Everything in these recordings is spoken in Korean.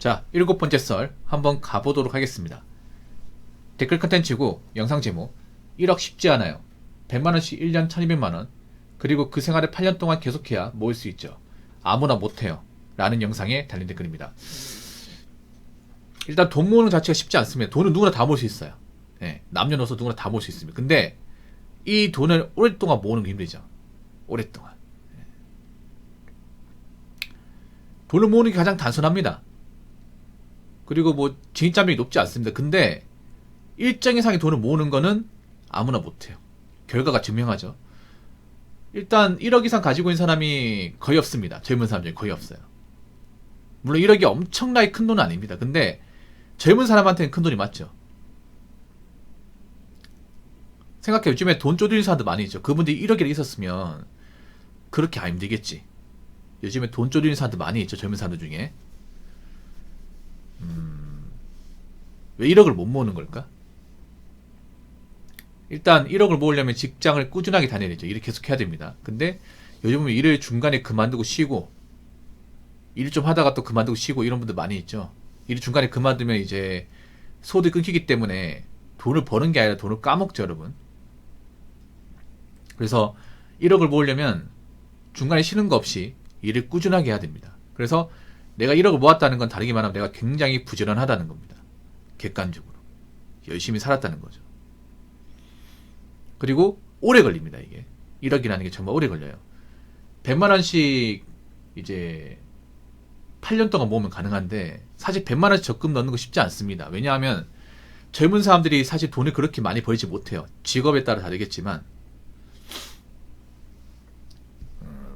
자, 7번째 썰 한번 가보도록 하겠습니다. 댓글 컨텐츠고 영상 제목 1억 쉽지 않아요. 100만원씩 1년 1200만원. 그리고 그 생활을 8년 동안 계속해야 모을 수 있죠. 아무나 못해요. 라는 영상에 달린 댓글입니다. 일단 돈 모으는 자체가 쉽지 않습니다. 돈은 누구나 다 모을 수 있어요. 예, 남녀노소 누구나 다 모을 수 있습니다. 근데 이 돈을 오랫동안 모으는 게 힘들죠. 오랫동안. 예. 돈을 모으는 게 가장 단순합니다. 그리고 뭐 진입장벽이 높지 않습니다. 근데 일정 이상의 돈을 모으는 거는 아무나 못해요. 결과가 증명하죠. 일단 1억 이상 가지고 있는 사람이 거의 없습니다. 젊은 사람 중에 거의 없어요. 물론 1억이 엄청나게 큰 돈은 아닙니다. 근데 젊은 사람한테는 큰 돈이 맞죠. 생각해, 요즘에 돈 쪼들리는 사람들 많이 있죠. 그분들이 1억이라 있었으면 그렇게 안 힘들겠지. 요즘에 돈 쪼들리는 사람들 많이 있죠. 젊은 사람들 중에. 왜 1억을 못 모으는 걸까? 일단 1억을 모으려면 직장을 꾸준하게 다녀야 되죠. 일을 계속 해야 됩니다. 근데 요즘은 일을 중간에 그만두고 쉬고, 일 좀 하다가 또 그만두고 쉬고 이런 분들 많이 있죠. 일을 중간에 그만두면 이제 소득이 끊기기 때문에 돈을 버는 게 아니라 돈을 까먹죠, 여러분. 그래서 1억을 모으려면 중간에 쉬는 거 없이 일을 꾸준하게 해야 됩니다. 그래서 내가 1억을 모았다는 건 다르게 말하면 내가 굉장히 부지런하다는 겁니다. 객관적으로. 열심히 살았다는 거죠. 그리고 오래 걸립니다, 이게. 1억이라는 게 정말 오래 걸려요. 100만원씩 이제 8년 동안 모으면 가능한데, 사실 100만원씩 적금 넣는 거 쉽지 않습니다. 왜냐하면 젊은 사람들이 사실 돈을 그렇게 많이 벌지 못해요. 직업에 따라 다르겠지만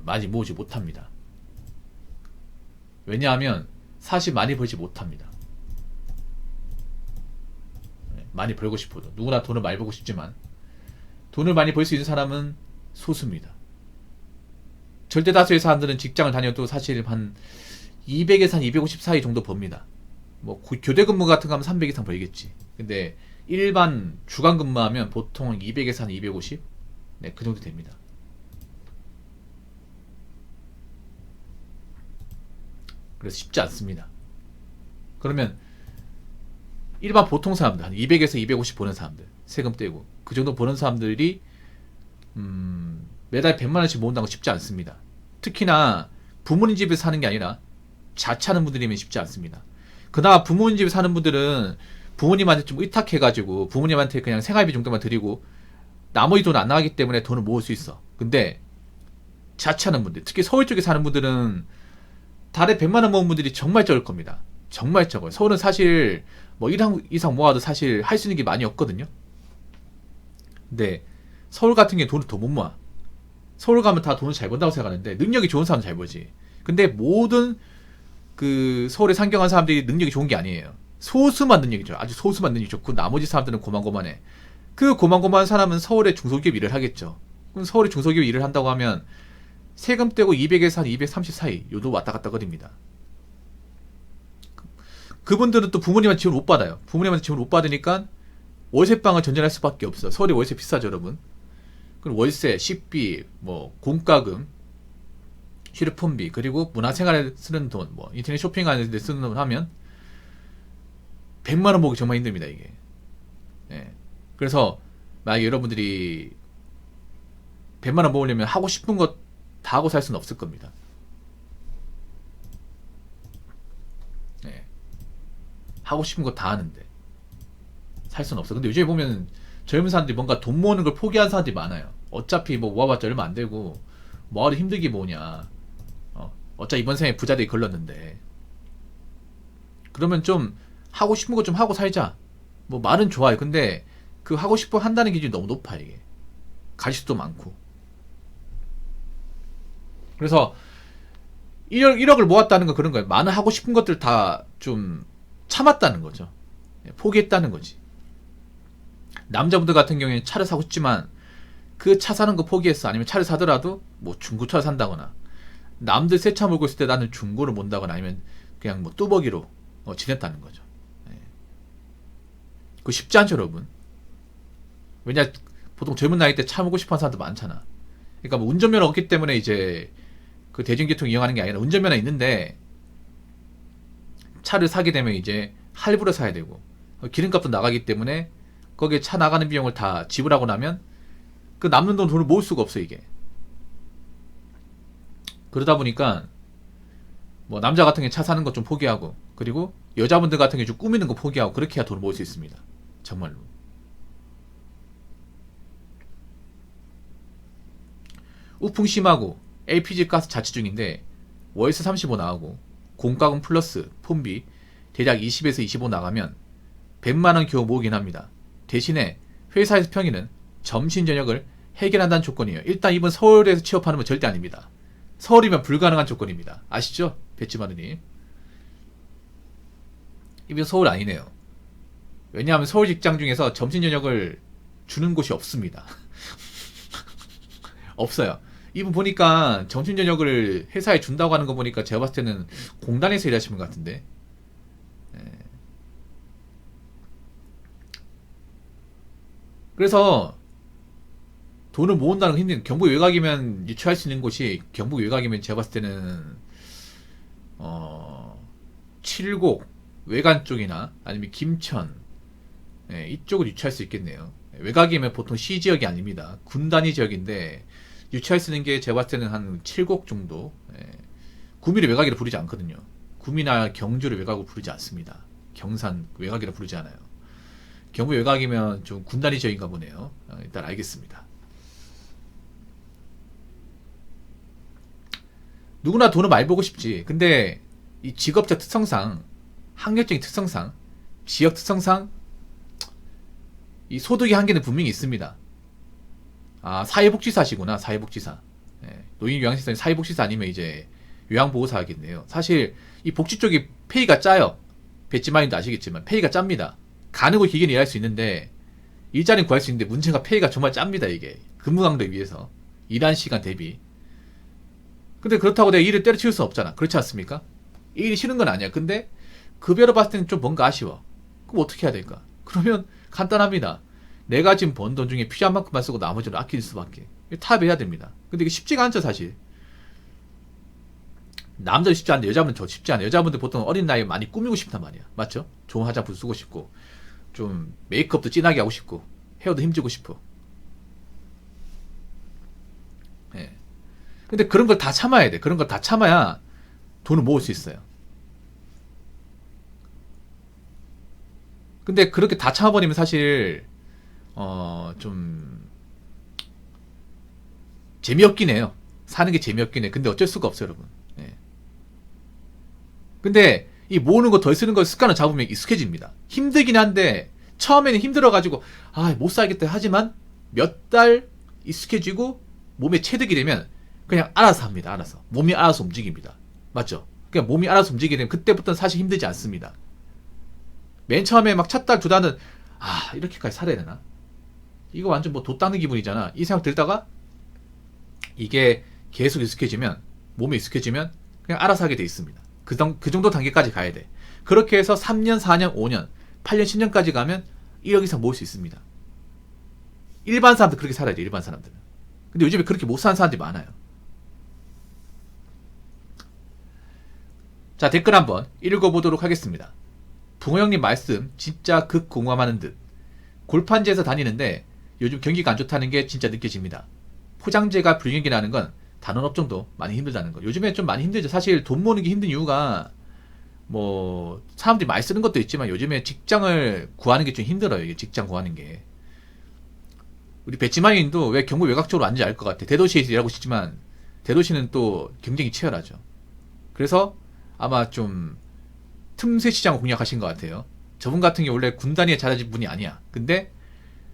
많이 모으지 못합니다. 왜냐하면 사실 많이 벌지 못합니다. 많이 벌고 싶어도. 누구나 돈을 많이 벌고 싶지만 돈을 많이 벌 수 있는 사람은 소수입니다. 절대 다수의 사람들은 직장을 다녀도 사실 한 200에서 한 250 사이 정도 법니다. 뭐 교대 근무 같은 거 하면 300 이상 벌겠지. 근데 일반 주간 근무하면 보통 200에서 한 250? 네, 그 정도 됩니다. 그래서 쉽지 않습니다. 그러면 일반 보통 사람들, 한 200에서 250 버는 사람들, 세금 떼고 그 정도 버는 사람들이 매달 100만원씩 모은다는 건 쉽지 않습니다. 특히나 부모님 집에 사는 게 아니라 자취하는 분들이면 쉽지 않습니다. 그나마 부모님 집에 사는 분들은 부모님한테 좀 의탁해가지고 부모님한테 그냥 생활비 정도만 드리고 나머지 돈 안 나가기 때문에 돈을 모을 수 있어. 근데 자취하는 분들, 특히 서울 쪽에 사는 분들은 달에 100만원 모은 분들이 정말 적을 겁니다. 정말 적어요. 서울은 사실 뭐 1억 이상 모아도 사실 할 수 있는 게 많이 없거든요. 근데 서울 같은 게 돈을 더 못 모아. 서울 가면 다 돈을 잘 번다고 생각하는데 능력이 좋은 사람은 잘 벌지. 근데 모든 그 서울에 상경한 사람들이 능력이 좋은 게 아니에요. 소수만 능력이 좋아. 아주 소수만 능력이 좋고 나머지 사람들은 고만고만해. 그 고만고만한 사람은 서울의 중소기업 일을 하겠죠. 그럼 서울의 중소기업 일을 한다고 하면 세금 떼고 200에서 한 230 사이 요도 왔다 갔다 거립니다. 그분들은 또 부모님한테 지원 못 받아요. 부모님한테 지원 못 받으니까 월세방을 전전할 수밖에 없어요. 서울이 월세 비싸죠, 여러분. 그럼 월세, 식비, 뭐 공과금, 휴대폰비, 그리고 문화생활에 쓰는 돈, 뭐 인터넷 쇼핑하는 데 쓰는 돈 하면 100만원 모으기 정말 힘듭니다, 이게. 예. 그래서 만약에 여러분들이 100만원 모으려면 하고 싶은 것 다 하고 살 수는 없을 겁니다. 예. 하고 싶은 거 다 하는데 살 수는 없어. 근데 요즘에 보면 젊은 사람들이 뭔가 돈 모으는 걸 포기한 사람들이 많아요. 어차피 뭐 모아봤자 얼마 안 되고 뭐하러 힘들게 모으냐. 어차피 이번 생에 부자들이 걸렀는데. 그러면 좀 하고 싶은 거 좀 하고 살자. 뭐 말은 좋아요. 근데 그 하고 싶어 한다는 기준이 너무 높아, 이게. 가짓수도 많고. 그래서 1억을 모았다는 건 그런 거예요. 많은 하고 싶은 것들 다 좀 참았다는 거죠. 포기했다는 거지. 남자분들 같은 경우에는 차를 사고 싶지만 그 차 사는 거 포기했어. 아니면 차를 사더라도 뭐 중고차를 산다거나, 남들 새 차 몰고 있을 때 나는 중고를 몬다거나, 아니면 그냥 뭐 뚜벅이로 지냈다는 거죠. 그거 쉽지 않죠, 여러분. 왜냐, 보통 젊은 나이 때 차 몰고 싶어 하는 사람들 많잖아. 그러니까 뭐 운전면허 없기 때문에 이제 그 대중교통 이용하는 게 아니라 운전면허 있는데 차를 사게 되면 이제 할부로 사야 되고 기름값도 나가기 때문에 거기에 차 나가는 비용을 다 지불하고 나면 그 남는 돈을 모을 수가 없어 이게. 그러다 보니까 뭐 남자 같은 게 차 사는 거 좀 포기하고, 그리고 여자분들 같은 게 좀 꾸미는 거 포기하고, 그렇게 해야 돈을 모을 수 있습니다. 정말로. 우풍 심하고 LPG 가스 자취 중인데 월세 35 나가고 공과금 플러스 폰비 대략 20에서 25 나가면 100만원 겨우 모으긴 합니다. 대신에 회사에서 평일은 점심 저녁을 해결한다는 조건이에요. 일단 이분 서울에서 취업하는 건 절대 아닙니다. 서울이면 불가능한 조건입니다. 아시죠? 배치마르님. 이분 서울 아니네요. 왜냐하면 서울 직장 중에서 점심 저녁을 주는 곳이 없습니다. 없어요. 이분 보니까 점심 저녁을 회사에 준다고 하는 거 보니까 제가 봤을 때는 공단에서 일하시는 것 같은데. 그래서 돈을 모은다는 거 힘든, 경북 외곽이면 유치할 수 있는 곳이, 경북 외곽이면 제가 봤을 때는 칠곡 외관 쪽이나 아니면 김천, 이쪽을 유치할 수 있겠네요. 외곽이면 보통 시 지역이 아닙니다. 군 단위 지역인데 유치할 수 있는 게 제가 봤을 때는 한 칠곡 정도. 구미를 외곽이라 부르지 않거든요. 구미나 경주를 외곽으로 부르지 않습니다. 경산 외곽이라 부르지 않아요. 경북 외곽이면 좀 군 단위 지역인가 보네요. 일단 알겠습니다. 누구나 돈을 많이 벌고 싶지. 근데 이 직업적 특성상, 학력적인 특성상, 지역 특성상 이 소득의 한계는 분명히 있습니다. 아, 사회복지사시구나. 사회복지사. 노인 요양시설 사회복지사 아니면 이제 요양보호사 하겠네요. 사실 이 복지 쪽이 페이가 짜요. 배지마인도 아시겠지만 페이가 짭니다. 가는 곳 길게 일할 수 있는데 일자리는 구할 수 있는데 문제가 페이가 정말 짭니다. 이게 근무 강도에 비해서 일한 시간 대비. 근데 그렇다고 내가 일을 때려치울 수 없잖아. 그렇지 않습니까? 일이 싫은 건 아니야. 근데 급여로 봤을 때는 좀 뭔가 아쉬워. 그럼 어떻게 해야 될까? 그러면 간단합니다. 내가 지금 번 돈 중에 필요한 만큼만 쓰고 나머지는 아낄 수밖에. 타협해야 됩니다. 근데 이게 쉽지가 않죠, 사실. 남자는 쉽지 않은데 여자분은 더 쉽지 않아요. 여자분들 보통 어린 나이에 많이 꾸미고 싶단 말이야. 맞죠? 좋은 화장품 쓰고 싶고, 좀 메이크업도 진하게 하고 싶고, 헤어도 힘주고 싶고. 예. 근데 그런 걸 다 참아야 돼. 그런 걸 다 참아야 돈을 모을 수 있어요. 근데 그렇게 다 참아버리면 사실 좀 재미없긴 해요. 사는 게 재미없긴 해. 근데 어쩔 수가 없어요, 여러분. 예. 근데 이 모으는 거 덜 쓰는 거 습관을 잡으면 익숙해집니다. 힘들긴 한데 처음에는 힘들어가지고 못 살겠다 하지만 몇 달 익숙해지고 몸에 체득이 되면 그냥 알아서 합니다. 알아서. 몸이 알아서 움직입니다. 맞죠? 그냥 몸이 알아서 움직이게 되면 그때부터는 사실 힘들지 않습니다. 맨 처음에 막 첫 달, 두 달은 이렇게까지 살아야 되나? 이거 완전 뭐 돛 닦는 기분이잖아. 이 생각 들다가 이게 계속 익숙해지면, 몸에 익숙해지면 그냥 알아서 하게 돼 있습니다. 그 정도 단계까지 가야 돼. 그렇게 해서 3년, 4년, 5년, 8년, 10년까지 가면 1억 이상 모을 수 있습니다. 일반 사람들 그렇게 살아야 돼, 일반 사람들은. 근데 요즘에 그렇게 못 사는 사람들이 많아요. 자, 댓글 한번 읽어보도록 하겠습니다. 붕어 형님 말씀 진짜 극공감하는 듯. 골판지에서 다니는데 요즘 경기가 안 좋다는 게 진짜 느껴집니다. 포장재가 불경기 나는 건 다른 업종도 많이 힘들다는 거. 요즘에 좀 많이 힘들죠. 사실 돈 모으는 게 힘든 이유가 뭐 사람들이 많이 쓰는 것도 있지만 요즘에 직장을 구하는 게 좀 힘들어요. 이게 직장 구하는 게. 우리 배치마인도 왜 경북 외곽 쪽으로 왔는지 알 것 같아. 대도시에서 일하고 싶지만 대도시는 또 경쟁이 치열하죠. 그래서 아마 좀 틈새 시장을 공략하신 것 같아요. 저분 같은 게 원래 군단위에 잘하신 분이 아니야. 근데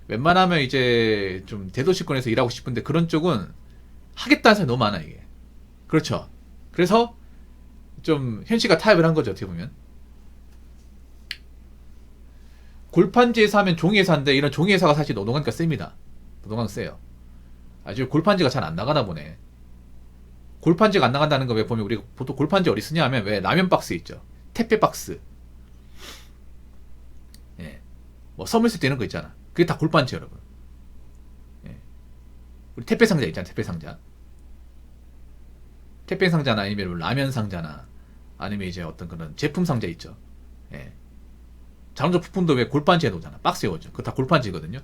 웬만하면 이제 좀 대도시권에서 일하고 싶은데 그런 쪽은 하겠다는 사람이 너무 많아 이게. 그렇죠. 그래서 좀 현실과 타협을 한 거죠. 어떻게 보면. 골판지에서 하면 종이에서 하는데 이런 종이회사가 사실 노동하니까 셉니다. 노동하니까 세요. 아주 골판지가 잘 안 나가나 보네. 골판지가 안 나간다는 거 왜 보면 우리가 보통 골판지 어디 쓰냐 하면 왜 라면 박스 있죠. 택배 박스. 예. 뭐 선물 쓸 때 이런 거 있잖아. 그게 다 골판지 여러분. 예. 우리 택배 상자 있잖아. 택배 상자. 택배 상자나 아니면 라면 상자나 아니면 이제 어떤 그런 제품 상자 있죠. 예. 자동차 부품도 왜 골판지에 놓잖아. 박스에 오죠. 그거 다 골판지거든요.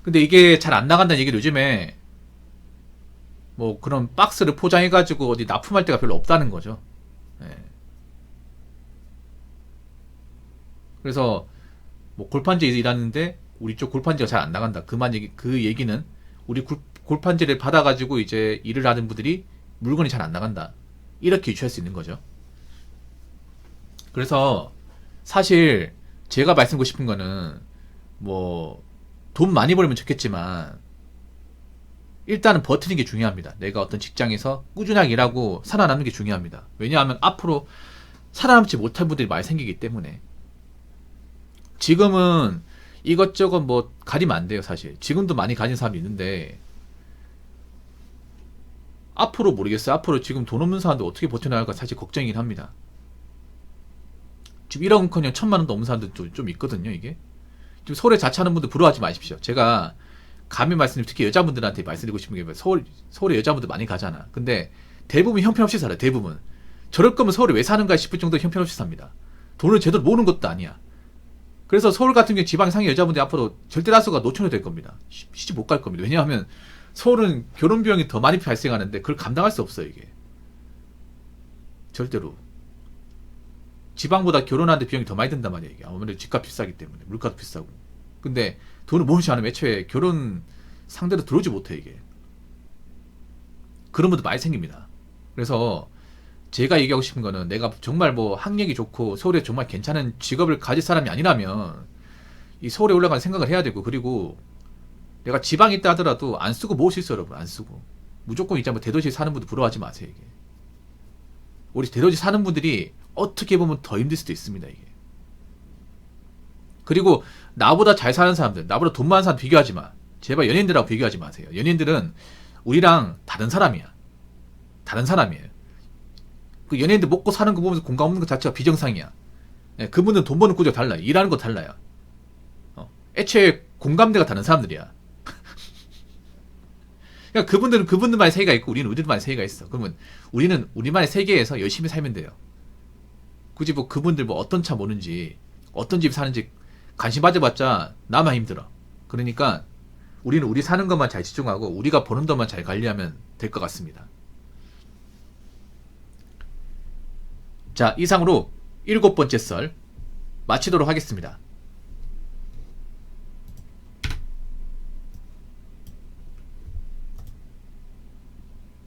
근데 이게 잘 안 나간다는 얘기를 요즘에 뭐 그런 박스를 포장해가지고 어디 납품할 데가 별로 없다는 거죠. 예. 그래서 뭐 골판지에서 일하는데 우리 쪽 골판지가 잘 안 나간다. 그 얘기는 우리 골판지를 받아가지고 이제 일을 하는 분들이 물건이 잘 안 나간다. 이렇게 유추할 수 있는 거죠. 그래서 사실 제가 말씀드리고 싶은 거는 뭐 돈 많이 벌면 좋겠지만 일단은 버티는 게 중요합니다. 내가 어떤 직장에서 꾸준하게 일하고 살아남는 게 중요합니다. 왜냐하면 앞으로 살아남지 못할 분들이 많이 생기기 때문에. 지금은 이것저것 뭐 가리면 안 돼요, 사실. 지금도 많이 가진 사람이 있는데 앞으로 모르겠어요. 앞으로 지금 돈 없는 사람들 어떻게 버텨나갈까 사실 걱정이긴 합니다. 지금 1억은커녕 1,000만 원도 없는 사람들도 좀 있거든요, 이게. 지금 서울에 자취하는 분들 부러워하지 마십시오. 제가 감히 말씀드리면 특히 여자분들한테 말씀드리고 싶은 게 서울에 여자분들 많이 가잖아. 근데 대부분 형편없이 살아요, 대부분. 저럴 거면 서울에 왜 사는가 싶을 정도로 형편없이 삽니다. 돈을 제대로 모으는 것도 아니야. 그래서 서울 같은 경우 지방 상의 여자분들이 앞으로 절대 다수가 노천이 될 겁니다. 시집 못 갈 겁니다. 왜냐하면 서울은 결혼 비용이 더 많이 발생하는데 그걸 감당할 수 없어요, 이게. 절대로. 지방보다 결혼하는데 비용이 더 많이 든단 말이에요, 이게. 아무래도 집값 비싸기 때문에. 물가도 비싸고. 근데 돈을 모으지 않으면 애초에 결혼 상대로 들어오지 못해, 이게. 그런 분도 많이 생깁니다. 그래서 제가 얘기하고 싶은 거는 내가 정말 뭐 학력이 좋고 서울에 정말 괜찮은 직업을 가질 사람이 아니라면 이 서울에 올라가는 생각을 해야 되고, 그리고 내가 지방에 있다 하더라도 안 쓰고 모을 수 있어요, 여러분. 안 쓰고. 무조건 이제 뭐 대도시에 사는 분들 부러워하지 마세요, 이게. 우리 대도시 사는 분들이 어떻게 보면 더 힘들 수도 있습니다, 이게. 그리고 나보다 잘 사는 사람들, 나보다 돈 많은 사람 비교하지 마. 제발 연예인들하고 비교하지 마세요. 연예인들은 우리랑 다른 사람이야. 다른 사람이에요. 그 연예인들 먹고 사는 거 보면서 공감 없는 것 자체가 비정상이야. 예, 그분은 돈 버는 구조가 달라요. 일하는 거 달라요. 애초에 공감대가 다른 사람들이야. 그러니까 그분들은 그분들만의 세계가 있고 우리는 우리들만의 세계가 있어. 그러면 우리는 우리만의 세계에서 열심히 살면 돼요. 굳이 뭐 그분들 뭐 어떤 차 모는지 어떤 집 사는지 관심 받아봤자 나만 힘들어. 그러니까 우리는 우리 사는 것만 잘 집중하고 우리가 버는 것만 잘 관리하면 될 것 같습니다. 자, 이상으로 7번째 썰 마치도록 하겠습니다.